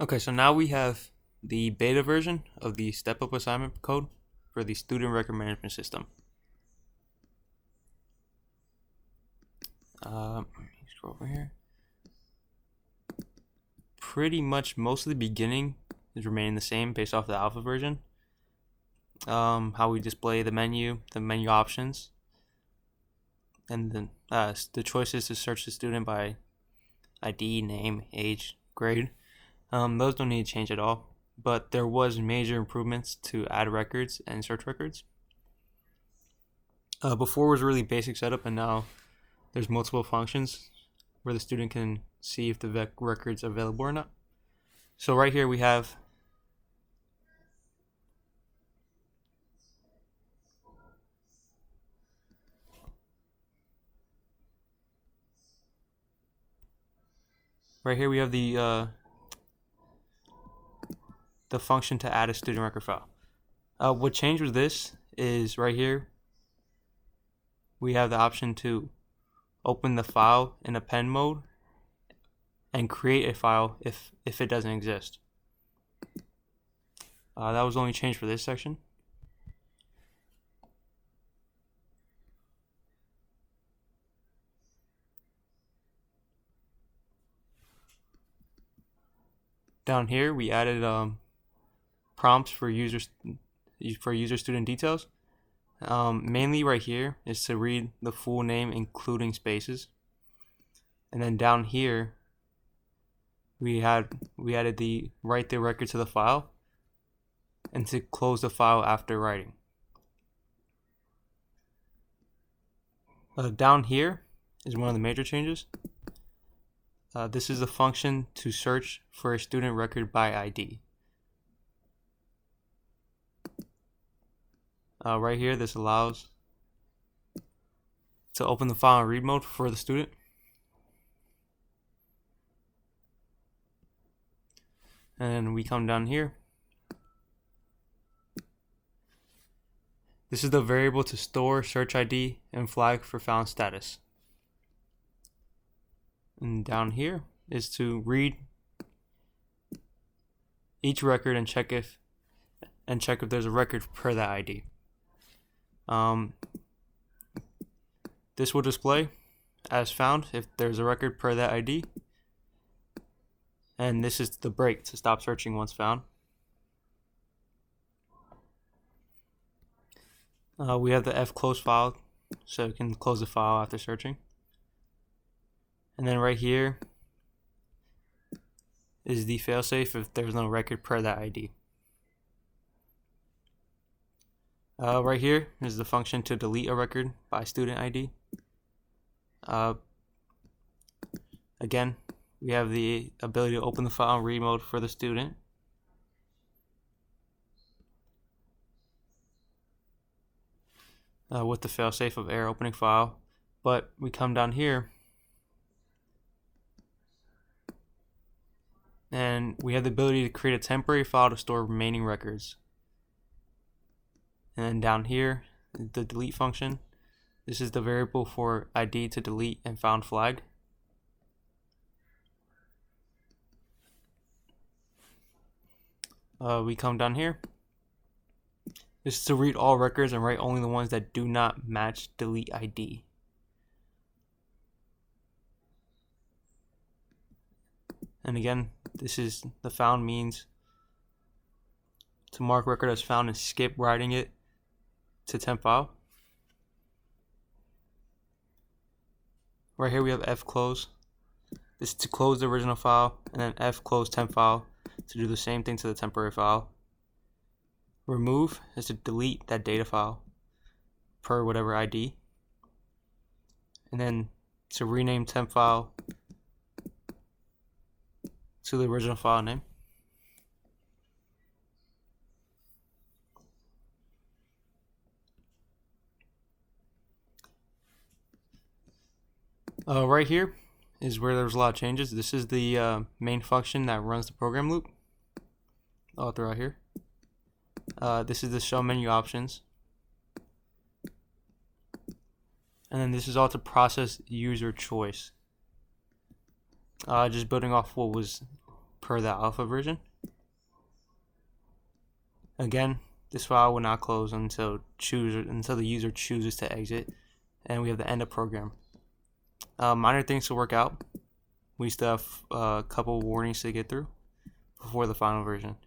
Okay, so now we have the beta version of the STEPUP assignment code for the student record management system. Let me scroll over here. Pretty much most of the beginning is remaining the same based off the alpha version. How we display the menu options, and then the choices to search the student by ID, name, age, grade. Those don't need to change at all, but there was major improvements to add records and search records. Before was really basic setup, and now there's multiple functions where the student can see if the record's available or not. So right here we have the function to add a student record file. What changed with this is right here we have the option to open the file in append mode and create a file if it doesn't exist. That was the only change for this section. Down here we added prompts for user student details. Mainly right here is to read the full name including spaces, and then down here we added the write the record to the file and to close the file after writing. Down here is one of the major changes. This is the function to search for a student record by ID. Right here, this allows to open the file in read mode for the student. And we come down here. This is the variable to store search ID and flag for found status. And down here is to read each record and check if there's a record per that ID. This will display as found if there's a record per that ID, and this is the break to stop searching once found. We have the fclose file, so you can close the file after searching. And then right here is the failsafe if there's no record per that ID. Right here is the function to delete a record by student ID. Again, we have the ability to open the file in read mode for the student. With the failsafe of error opening file, but we come down here and we have the ability to create a temporary file to store remaining records. And then down here, the delete function. This is the variable for ID to delete and found flag. We come down here. This is to read all records and write only the ones that do not match delete ID. And again, this is the found means to mark record as found and skip writing it to temp file. Right here we have fclose. This is to close the original file, and then fclose temp file to do the same thing to the temporary file. Remove is to delete that data file per whatever ID. And then to rename temp file to the original file name. Right here is where there's a lot of changes. This is the main function that runs the program loop all throughout here. This is the show menu options. And then this is all to process user choice. Just building off what was per the alpha version. Again, this file will not close until the user chooses to exit, and we have the end of program. Minor things to work out. We still have a couple warnings to get through before the final version.